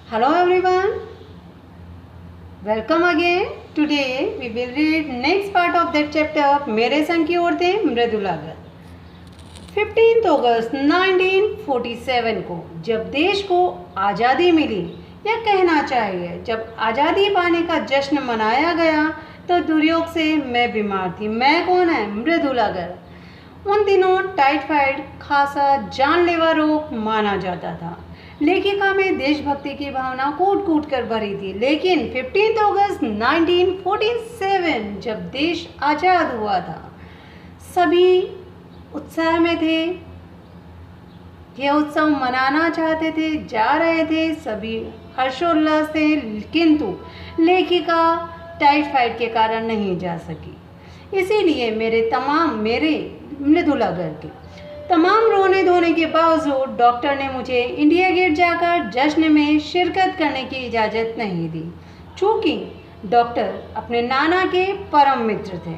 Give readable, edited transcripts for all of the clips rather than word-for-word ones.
Hello everyone, welcome again. Today we will read next part of that chapter मेरे संग की औरतें मृदुलागर। 15 अगस्त 1947 को जब देश को आज़ादी मिली, या कहना चाहिए जब आज़ादी पाने का जश्न मनाया गया, तो दुर्योग से मैं बीमार थी। मैं कौन है? मृदुलागर। उन दिनों टाइफाइड खासा जानलेवा रोग माना जाता था। लेखिका में देशभक्ति की भावना कूट कूट कर भरी थी। लेकिन 15 अगस्त 1947 जब देश आज़ाद हुआ था, सभी उत्साह में थे। यह उत्सव मनाना चाहते थे, जा रहे थे, सभी हर्षोल्लास थे। किंतु लेखिका टाइफाइड के कारण नहीं जा सकी। इसीलिए मेरे मृदुलागर के तमाम रोने धोने के बावजूद डॉक्टर ने मुझे इंडिया गेट जाकर जश्न में शिरकत करने की इजाज़त नहीं दी। चूँकि डॉक्टर अपने नाना के परम मित्र थे,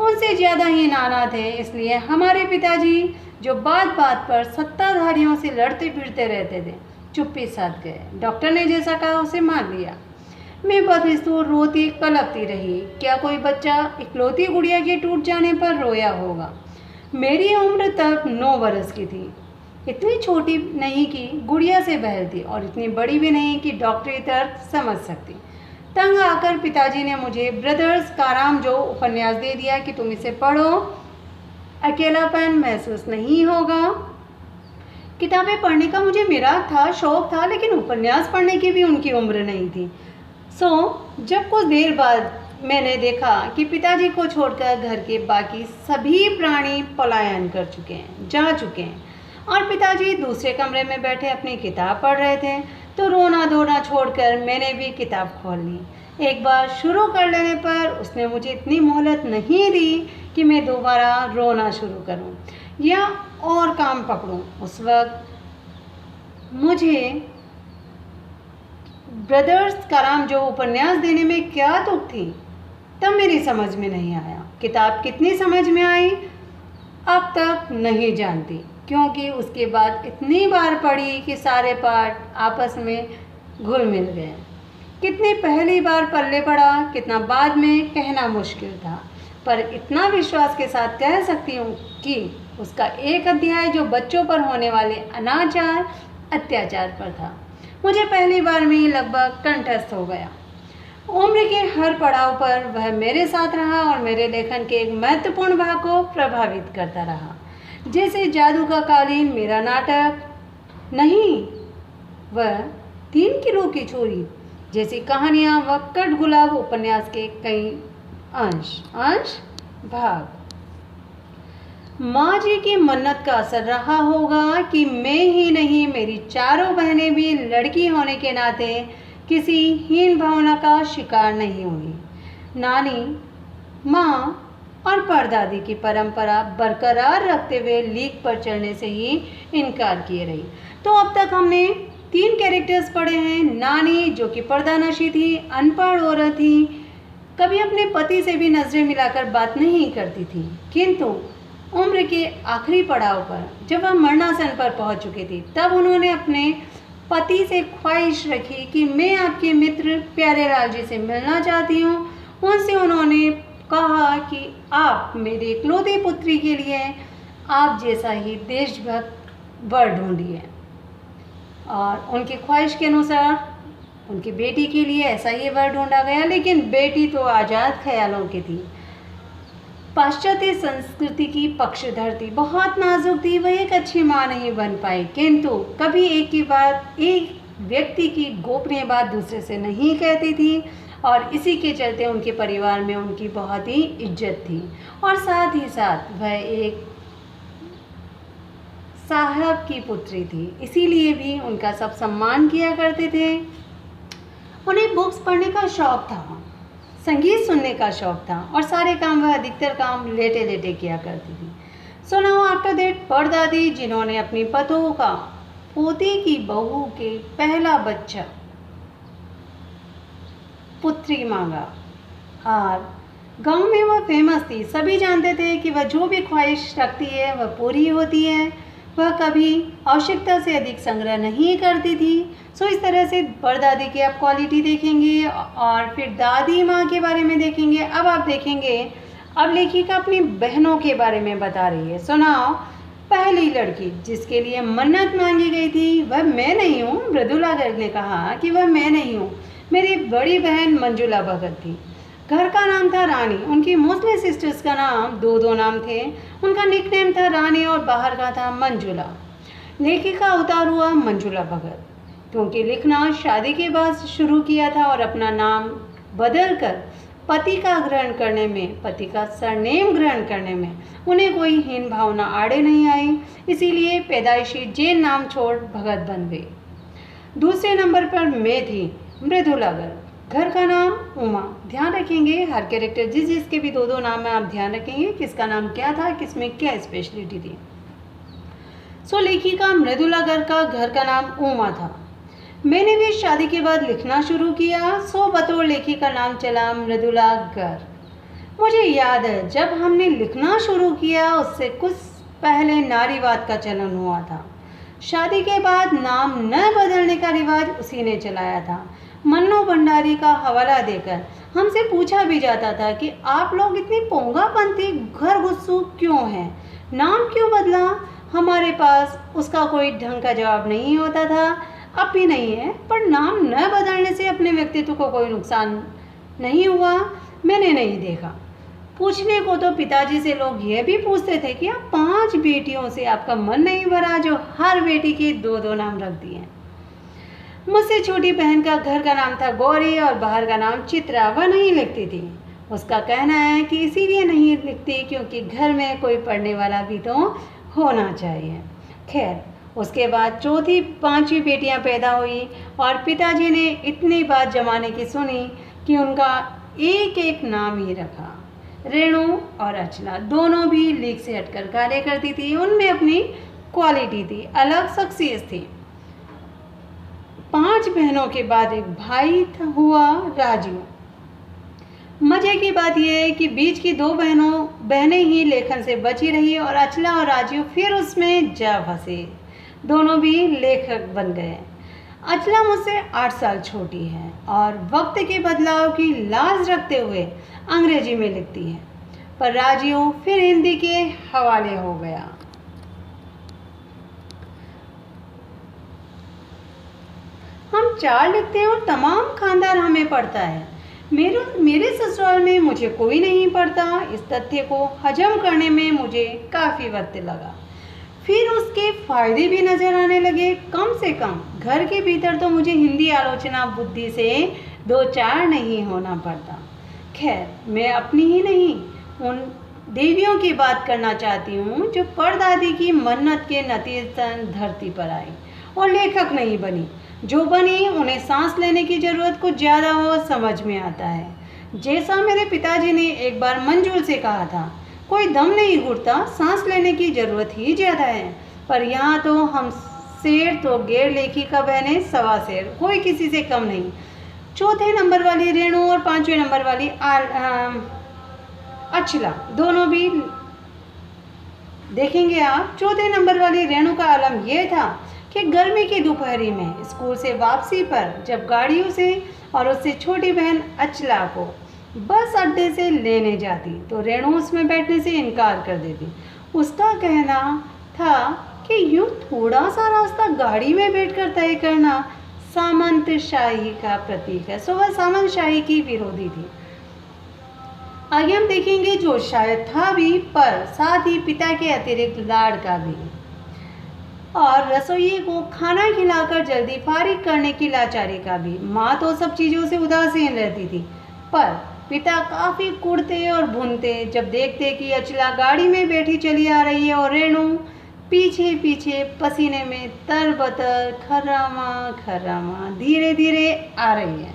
उनसे ज़्यादा ही नाना थे, इसलिए हमारे पिताजी जो बात बात पर सत्ताधारियों से लड़ते भिड़ते रहते थे, चुप्पी साध गए। डॉक्टर ने जैसा कहा उसे मान लिया। मैं बदस्तूर रोती कलपती रही। क्या कोई बच्चा इकलौती गुड़िया के टूट जाने पर रोया होगा? मेरी उम्र तब 9 वर्ष की थी। इतनी छोटी नहीं कि गुड़िया से बहलती, और इतनी बड़ी भी नहीं कि डॉक्टरी तर्क समझ सकती। तंग आकर पिताजी ने मुझे ब्रदर्स कारामजो उपन्यास दे दिया कि तुम इसे पढ़ो, अकेलापन महसूस नहीं होगा। किताबें पढ़ने का मुझे मिराग था, शौक था, लेकिन उपन्यास पढ़ने की भी उनकी उम्र नहीं थी। जब कुछ देर बाद मैंने देखा कि पिताजी को छोड़कर घर के बाकी सभी प्राणी पलायन कर चुके हैं, जा चुके हैं, और पिताजी दूसरे कमरे में बैठे अपनी किताब पढ़ रहे थे, तो रोना धोना छोड़कर मैंने भी किताब खोल ली। एक बार शुरू कर लेने पर उसने मुझे इतनी मोहलत नहीं दी कि मैं दोबारा रोना शुरू करूं या और काम पकड़ूं। उस वक्त मुझे ब्रदर्स कारामजो उपन्यास देने में क्या तुक थी, तब मेरी समझ में नहीं आया। किताब कितनी समझ में आई अब तक नहीं जानती, क्योंकि उसके बाद इतनी बार पढ़ी कि सारे पाठ आपस में घुल मिल गए। कितनी पहली बार पल्ले पड़ा, कितना बाद में कहना मुश्किल था, पर इतना विश्वास के साथ कह सकती हूँ कि उसका एक अध्याय जो बच्चों पर होने वाले अनाचार अत्याचार पर था, मुझे पहली बार में ही लगभग कंठस्थ हो गया। उम्र के हर पड़ाव पर वह मेरे साथ रहा और मेरे लेखन के एक महत्वपूर्ण भाग को प्रभावित करता रहा। जैसे जादू का कालीन मेरा नाटक नहीं, वह 3 किलो की चोरी जैसी कहानियाँ व कट गुलाब उपन्यास के कई अंश भाग। माँ जी की मन्नत का असर रहा होगा कि मैं ही नहीं, मेरी चारों बहनें भी लड़की होने के नाते किसी हीन भावना का शिकार नहीं हुई। नानी, माँ और परदादी की परंपरा बरकरार रखते हुए लीक पर चढ़ने से ही इनकार किए रही। तो अब तक हमने 3 कैरेक्टर्स पढ़े हैं। नानी जो कि पर्दानशी थी, अनपढ़ औरत थी, कभी अपने पति से भी नजरें मिलाकर बात नहीं करती थी, किंतु उम्र के आखिरी पड़ाव पर जब वह मरणासन पर पहुंच चुकी थी, तब उन्होंने अपने पति से ख्वाहिश रखी कि मैं आपके मित्र प्यारेलाल जी से मिलना चाहती हूँ। उनसे उन्होंने कहा कि आप मेरी इकलौती पुत्री के लिए आप जैसा ही देशभक्त वर ढूंढिए, और उनकी ख्वाहिश के अनुसार उनकी बेटी के लिए ऐसा ही वर ढूंढा गया। लेकिन बेटी तो आज़ाद ख्यालों की थी, पाश्चात्य संस्कृति की पक्षधर थी, बहुत नाजुक थी, वह एक अच्छी माँ नहीं बन पाई। किंतु कभी एक व्यक्ति की गोपनीय बात दूसरे से नहीं कहती थी, और इसी के चलते उनके परिवार में उनकी बहुत ही इज्जत थी, और साथ ही साथ वह एक साहब की पुत्री थी, इसीलिए भी उनका सब सम्मान किया करते थे। उन्हें बुक्स पढ़ने का शौक़ था, संगीत सुनने का शौक़ था, और सारे काम वह अधिकतर काम लेटे लेटे किया करती थी। सो नाउ आफ्टर दैट परदादी, जिन्होंने अपनी पतों का पोती की बहू के पहला बच्चा पुत्री मांगा, और गांव में वह फेमस थी। सभी जानते थे कि वह जो भी ख्वाहिश रखती है वह पूरी होती है। वह कभी आवश्यकता से अधिक संग्रह नहीं करती थी। सो इस तरह से परदादी की आप क्वालिटी देखेंगे और फिर दादी माँ के बारे में देखेंगे। अब आप देखेंगे, अब लेखिका अपनी बहनों के बारे में बता रही है। सुनाओ, पहली लड़की जिसके लिए मन्नत मांगी गई थी वह मैं नहीं हूँ। मृदुला गर्ग ने कहा कि वह मैं नहीं हूँ, मेरी बड़ी बहन मंजुला भगत थी। घर का नाम था रानी। उनकी मोस्टली सिस्टर्स का नाम दो नाम थे। उनका निकनेम था रानी और बाहर का था मंजुला। लेखिका उतार हुआ मंजुला भगत, क्योंकि लिखना शादी के बाद शुरू किया था और अपना नाम बदलकर पति का ग्रहण करने में, पति का सरनेम ग्रहण करने में उन्हें कोई हीन भावना आड़े नहीं आई, इसीलिए पैदाइशी जैन नाम छोड़ भगत बन गई। दूसरे नंबर पर मैं थी, मृदुला गर्ग। घर का नाम उमा। ध्यान रखेंगे हर कैरेक्टर जिसके भी दो नाम में आप ध्यान रखेंगे किसका नाम क्या था, किसमें क्या स्पेशलिटी थी। सो लेखिका मृदुला गर्ग का घर का नाम उमा था। मैंने भी शादी के बाद लिखना शुरू किया, सो बतौर लेखिका नाम चला मृदुला गर्ग। मुझे याद है जब हमने लिखना शुरू किया उससे कुछ पहले नारीवाद का चलन हुआ था। शादी के बाद नाम न बदलने का रिवाज उसी ने चलाया था। मन्नू भंडारी का हवाला देकर हमसे पूछा भी जाता था कि आप लोग इतनी पोंगापंथी घर गुस्सू क्यों हैं, नाम क्यों बदला। हमारे पास उसका कोई ढंग का जवाब नहीं होता था। अब भी नहीं है, पर नाम न बदलने से अपने व्यक्तित्व को कोई नुकसान नहीं हुआ, मैंने नहीं देखा। पूछने को तो पिताजी से लोग यह भी पूछते थे कि आप 5 बेटियों से आपका मन नहीं भरा जो हर बेटी के दो नाम रख दिए। मुझसे छोटी बहन का घर का नाम था गौरी और बाहर का नाम चित्रा। वह नहीं लिखती थी। उसका कहना है कि इसीलिए नहीं लिखती क्योंकि घर में कोई पढ़ने वाला भी तो होना चाहिए। खैर, उसके बाद चौथी 5वीं बेटियां पैदा हुई और पिताजी ने इतनी बात जमाने की सुनी कि उनका एक नाम ही रखा। रेणु और अचला दोनों भी लीग से हटकर कार्य करती थी। उनमें अपनी क्वालिटी थी, अलग शख्सियत थी। 5 बहनों के बाद एक भाई हुआ, राजू। मजे की बात यह है कि बीच की 2 बहनें ही लेखन से बची रही और अचला और राजू फिर उसमें जा फंसे। दोनों भी लेखक बन गए। अचला मुझसे 8 साल छोटी है और वक्त के बदलाव की लाज रखते हुए अंग्रेजी में लिखती है, पर राजू फिर हिंदी के हवाले हो गया। हम 4 लिखते हैं और तमाम खानदान हमें पढ़ता है। मेरे ससुराल में मुझे कोई नहीं पढ़ता। इस तथ्य को हजम करने में मुझे काफ़ी वक्त लगा। फिर उसके फ़ायदे भी नज़र आने लगे। कम से कम घर के भीतर तो मुझे हिंदी आलोचना बुद्धि से 2-4 नहीं होना पड़ता। खैर, मैं अपनी ही नहीं उन देवियों की बात करना चाहती हूँ जो परदादी की मन्नत के नतीजतन धरती पर आई और लेखक नहीं बनी। जो बनी उन्हें सांस लेने की ज़रूरत कुछ ज़्यादा हो, समझ में आता है। जैसा मेरे पिताजी ने एक बार मंजूल से कहा था, कोई दम नहीं घुटता, सांस लेने की ज़रूरत ही ज़्यादा है। पर यहाँ तो हम शेर तो गैर लेखिका बहने सवा शेर, कोई किसी से कम नहीं। चौथे नंबर वाली रेणु और 5वें नंबर वाली अचला दोनों भी देखेंगे आप। चौथे नंबर वाली रेणु का आलम यह था कि गर्मी की दोपहरी में स्कूल से वापसी पर जब गाड़ियों से और उससे छोटी बहन अचला को बस अड्डे से लेने जाती तो रेणु उसमें बैठने से इनकार कर देती। उसका कहना था कि यूँ थोड़ा सा रास्ता गाड़ी में बैठकर तय करना सामंतशाही का प्रतीक है। सो वह सामंतशाही की विरोधी थी। आगे हम देखेंगे जो शायद था भी, पर साथ ही पिता के अतिरिक्त लाड़ का भी, और रसोइये को खाना खिलाकर जल्दी फारिग करने की लाचारी का भी। माँ तो सब चीज़ों से उदासीन रहती थी, पर पिता काफ़ी कुड़ते और भूनते जब देखते कि अचला गाड़ी में बैठी चली आ रही है और रेणु पीछे पीछे पसीने में तरबतर खर्रामा धीरे धीरे आ रही है।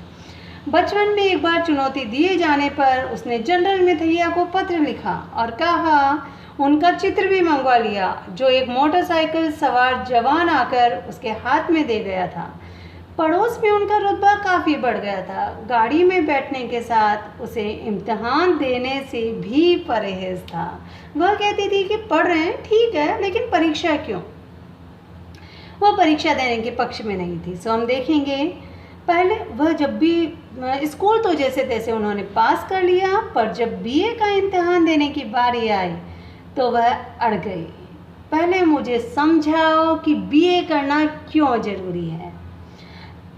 बचपन में एक बार चुनौती दिए जाने पर उसने जनरल मिथैया को पत्र लिखा और कहा, उनका चित्र भी मंगवा लिया, जो एक मोटरसाइकिल सवार जवान आकर उसके हाथ में दे गया था। पड़ोस में उनका रुतबा काफ़ी बढ़ गया था। गाड़ी में बैठने के साथ उसे इम्तिहान देने से भी परहेज था। वह कहती थी कि पढ़ रहे हैं ठीक है, लेकिन परीक्षा क्यों। वह परीक्षा देने के पक्ष में नहीं थी। सो हम देखेंगे पहले वह जब भी स्कूल तो जैसे तैसे उन्होंने पास कर लिया, पर जब बीए का इम्तिहान देने की बारी आई तो वह अड़ गई। पहले मुझे समझाओ कि बीए करना क्यों ज़रूरी है,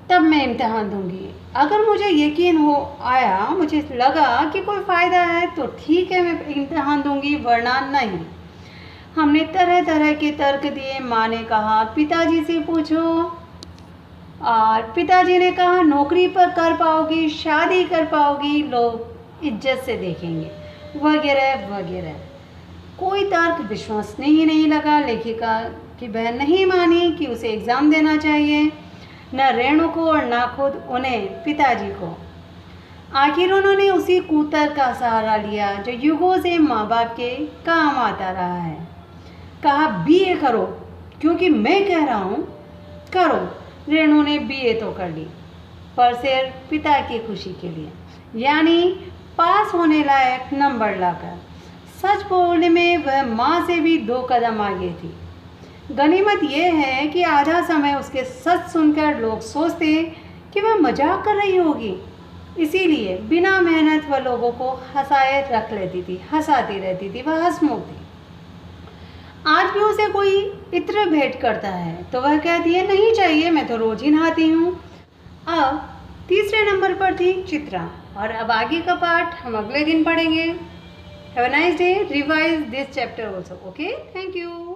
तब मैं इम्तिहान दूंगी। अगर मुझे यकीन हो आया, मुझे लगा कि कोई फ़ायदा है तो ठीक है, मैं इम्तिहान दूंगी, वरना नहीं। हमने तरह तरह के तर्क दिए। माँ ने कहा पिताजी से पूछो, और पिताजी ने कहा नौकरी पर कर पाओगी, शादी कर पाओगी, लोग इज्जत से देखेंगे, वगैरह वगैरह। कोई तर्क विश्वसनीय नहीं लगा। लेखिका की बहन नहीं मानी कि उसे एग्ज़ाम देना चाहिए, न रेणु को और न खुद उन्हें पिताजी को। आखिर उन्होंने उसी कुतर्क का सहारा लिया जो युगों से माँ बाप के काम आता रहा है। कहा बीए करो, क्योंकि मैं कह रहा हूँ करो। रेणु ने बीए तो कर ली, पर सिर्फ पिता की खुशी के लिए, यानी पास होने लायक नंबर लाकर। सच बोलने में वह माँ से भी 2 कदम आगे थी। गनीमत यह है कि आधा समय उसके सच सुनकर लोग सोचते कि वह मजाक कर रही होगी, इसीलिए बिना मेहनत वह लोगों को हंसाए रख लेती थी, हंसाती रहती थी, वह हंसमुख थी। आज भी उसे कोई इत्र भेंट करता है तो वह कहती है नहीं चाहिए, मैं तो रोज ही नहाती हूँ। अब तीसरे नंबर पर थी चित्रा, और अब आगे का पाठ हम अगले दिन पढ़ेंगे। Have a nice day, revise this chapter also. Okay, thank you.